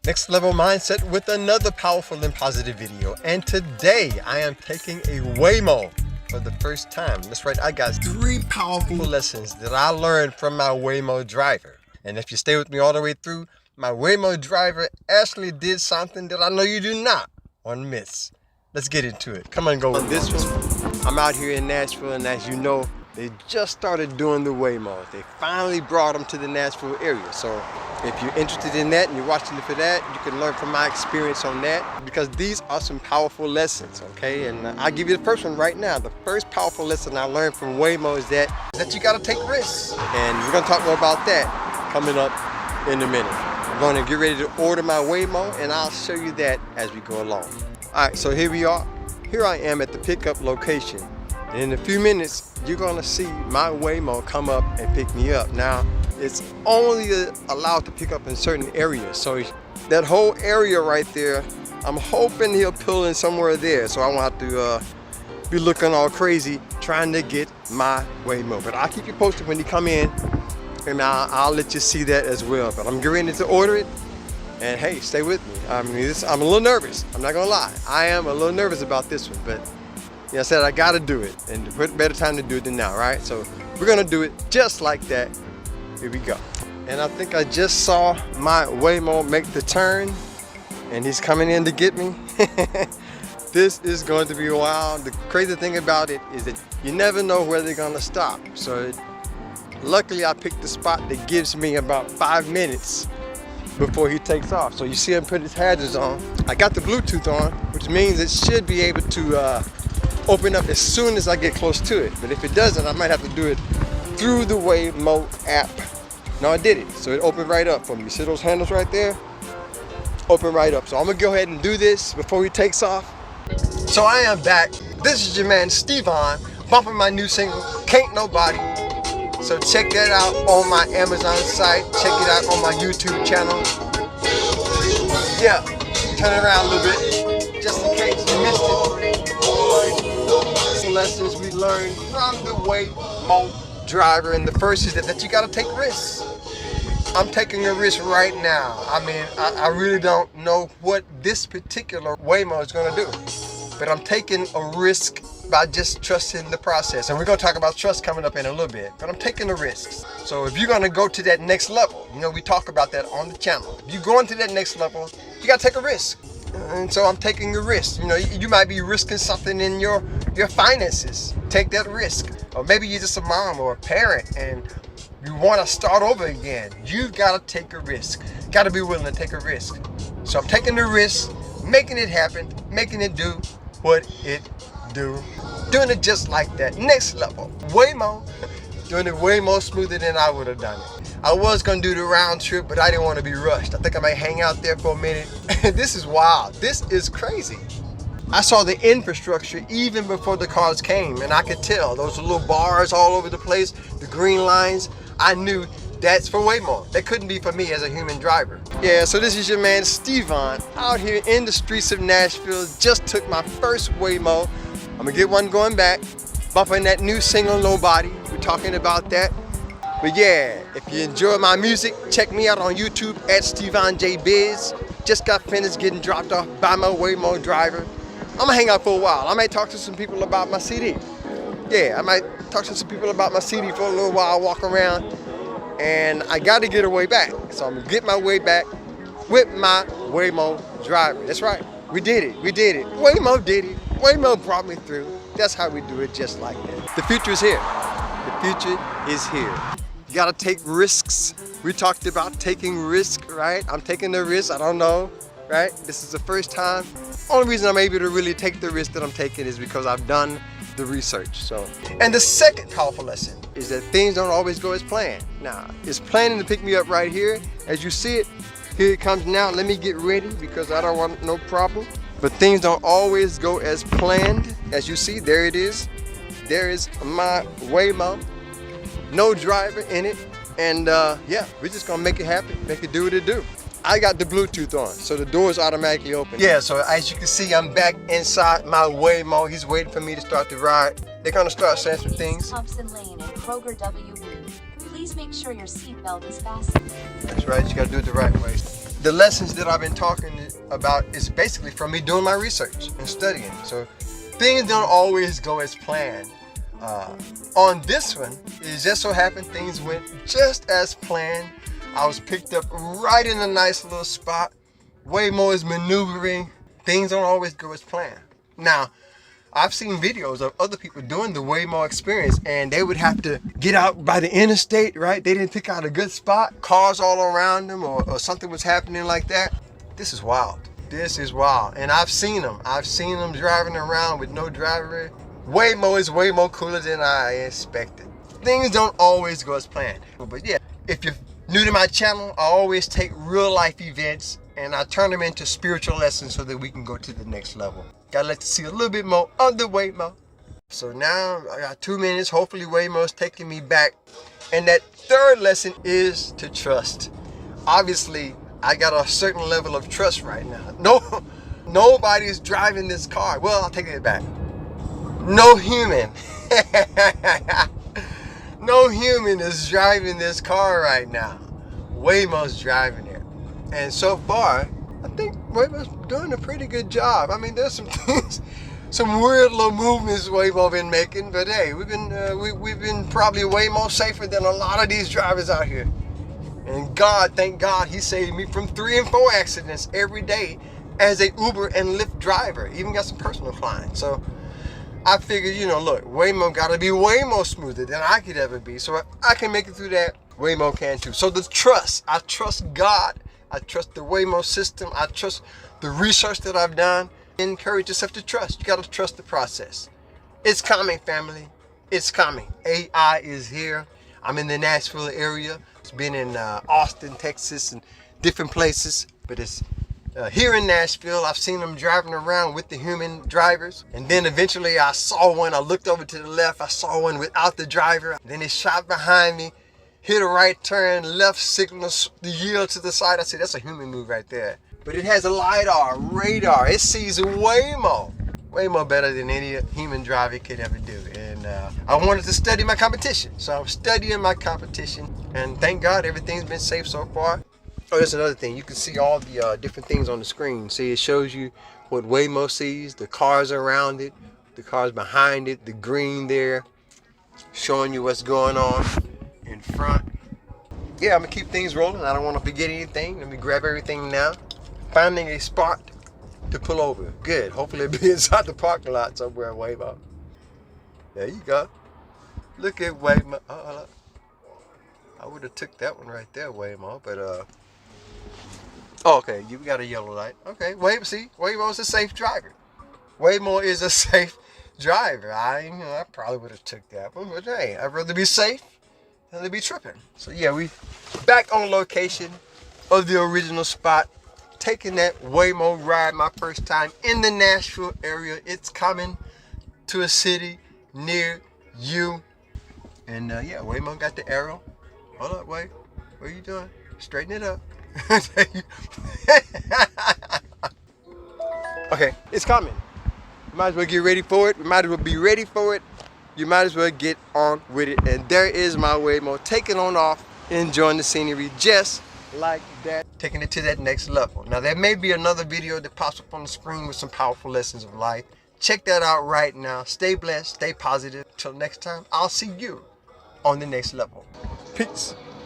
Next Level Mindset with another powerful and positive video. And today I am taking a Waymo for the first time. That's right, I got 3 powerful lessons that I learned from my Waymo driver. And if you stay with me all the way through, my Waymo driver actually did something that I know you do not want to miss. Let's get into it. Come on, go with this one. I'm out here in Nashville, and as you know, they just started doing the Waymo. They finally brought them to the Nashville area. So if you're interested in that and you're watching it for that, you can learn from my experience on that, because these are some powerful lessons, okay? And I'll give you the first one right now. The first powerful lesson I learned from Waymo is that you gotta take risks. And we're gonna talk more about that coming up in a minute. I'm gonna get ready to order my Waymo, and I'll show you that as we go along. All right, so here we are. Here I am at the pickup location. And in a few minutes, you're gonna see my Waymo come up and pick me up. Now, it's only allowed to pick up in certain areas. So that whole area right there, I'm hoping he'll pull in somewhere there, so I won't have to be looking all crazy trying to get my Waymo. But I'll keep you posted when he come in, and I'll let you see that as well. But I'm getting ready to order it, and hey, stay with me. I mean, I'm a little nervous. I'm not gonna lie. I am a little nervous about this one, but I said I gotta do it, and what better time to do it than now, right? So we're gonna do it just like that. Here we go. And I think I just saw my Waymo make the turn, and he's coming in to get me. This is going to be wild. The crazy thing about it is that you never know where they're gonna stop. So luckily I picked the spot that gives me about 5 minutes before he takes off. So you see him put his hazards on. I got the Bluetooth on, which means it should be able to open up as soon as I get close to it. But if it doesn't, I might have to do it through the Waymo app. No, I did it. So it opened right up for me. See those handles right there? Open right up. So I'm gonna go ahead and do this before he takes off. So I am back. This is your man Stevon, bumping my new single, Can't Nobody. So check that out on my Amazon site. Check it out on my YouTube channel. Yeah, turn it around a little bit, just in case you missed it. Lessons we learned from the Waymo driver, and the first is that you gotta take risks. I'm taking a risk right now. I mean, I really don't know what this particular Waymo is gonna do, but I'm taking a risk by just trusting the process. And we're gonna talk about trust coming up in a little bit, but I'm taking the risks. So if you're gonna go to that next level, you know, we talk about that on the channel. If you're going to that next level, you gotta take a risk. And so I'm taking a risk. You know, you might be risking something in your finances. Take that risk. Or maybe you're just a mom or a parent and you want to start over again. You've got to take a risk. Got to be willing to take a risk. So I'm taking the risk, making it happen, making it do what it do. Doing it just like that. Next level. Waymo. Doing it way more smoother than I would have done it. I was gonna do the round trip, but I didn't want to be rushed. I think I might hang out there for a minute. This is wild. This is crazy. I saw the infrastructure even before the cars came, and I could tell those little bars all over the place, the green lines. I knew that's for Waymo. That couldn't be for me as a human driver. Yeah, so this is your man Stevon out here in the streets of Nashville. Just took my first Waymo. I'm gonna get one going back, bumping that new single, Nobody. We're talking about that. But yeah, if you enjoy my music, check me out on YouTube at Stevon J Biz. Just got finished getting dropped off by my Waymo driver. I'm gonna hang out for a while. I might talk to some people about my CD. Yeah, I might talk to some people about my CD for a little while, walk around, and I gotta get a way back. So I'm gonna get my way back with my Waymo driver. That's right, we did it, we did it. Waymo did it, Waymo brought me through. That's how we do it, just like that. The future is here, the future is here. You gotta take risks. We talked about taking risk, right? I'm taking the risk, I don't know, right? This is the first time. Only reason I'm able to really take the risk that I'm taking is because I've done the research. So, and the second powerful lesson is that things don't always go as planned. Now, it's planning to pick me up right here. As you see it, here it comes now. Let me get ready because I don't want no problem. But things don't always go as planned. As you see, there it is. There is my Waymo. No driver in it, and yeah, we're just gonna make it happen, make it do what it do. I got the Bluetooth on, so the doors automatically open. Yeah, so as you can see, I'm back inside my Waymo. He's waiting for me to start the ride. They're gonna start saying some things. Thompson Lane and Kroger WB. Please make sure your seatbelt is fastened. That's right, you gotta do it the right way. the lessons that I've been talking about is basically from me doing my research and studying. So things don't always go as planned. On this one, it just so happened things went just as planned. I was picked up right in a nice little spot. Waymo is maneuvering. Things don't always go as planned. Now, I've seen videos of other people doing the Waymo experience, and they would have to get out by the interstate, right? They didn't pick out a good spot, cars all around them, or something was happening like that. This is wild. This is wild. And I've seen them. I've seen them driving around with no driver. Waymo is way more cooler than I expected. Things don't always go as planned. But yeah, if you're new to my channel, I always take real life events and I turn them into spiritual lessons so that we can go to the next level. Gotta let you see a little bit more of the Waymo. So now I got 2 minutes. Hopefully Waymo's taking me back. And that third lesson is to trust. Obviously, I got a certain level of trust right now. Nobody's driving this car. Well, I'll take it back. No human. No human is driving this car right now. Waymo's driving it. And so far, I think Waymo's doing a pretty good job. I mean, there's some things, some weird little movements Waymo been making, but hey, we've been probably way more safer than a lot of these drivers out here. And God, thank God, He saved me from 3 and 4 accidents every day as a Uber and Lyft driver. Even got some personal clients. So I figured, look, Waymo got to be way more smoother than I could ever be. So I can make it through that. Waymo can too. So the trust, I trust God. I trust the Waymo system. I trust the research that I've done. Encourage yourself to trust. You got to trust the process. It's coming, family. It's coming. AI is here. I'm in the Nashville area. It's been in Austin, Texas, and different places. But it's here in Nashville. I've seen them driving around with the human drivers. And then eventually I saw one. I looked over to the left. I saw one without the driver. Then it shot behind me. Hit a right turn, left signal, the yield to the side. I said, that's a human move right there. But it has a LiDAR, radar. It sees way more better than any human driver could ever do. And I wanted to study my competition. So I'm studying my competition. And thank God everything's been safe so far. Oh, there's another thing. You can see all the different things on the screen. See, it shows you what Waymo sees, the cars around it, the cars behind it, the green there, showing you what's going on in front. Yeah, I'm gonna keep things rolling. I don't want to forget anything. Let me grab everything now. Finding a spot to pull over. Good. Hopefully it'll be inside the parking lot somewhere. Waymo. There you go. Look at Waymo. I would have took that one right there, Waymo. But oh, okay. You got a yellow light. Okay. Waymo. See, Waymo's a safe driver. Waymo is a safe driver. I probably would have took that one, but hey, I'd rather be safe and they be tripping. So yeah, we back on location of the original spot, taking that Waymo ride my first time in the Nashville area. It's coming to a city near you. And yeah, Waymo got the arrow. Hold up, Way. What are you doing? Straighten it up. Okay, it's coming. You might as well get ready for it. We might as well be ready for it. You might as well get on with it. And there is my Waymo taking on off, enjoying the scenery just like that, taking it to that next level. Now there may be another video that pops up on the screen with some powerful lessons of life. Check that out right now. Stay blessed, stay positive. Till next time, I'll see you on the next level. Peace.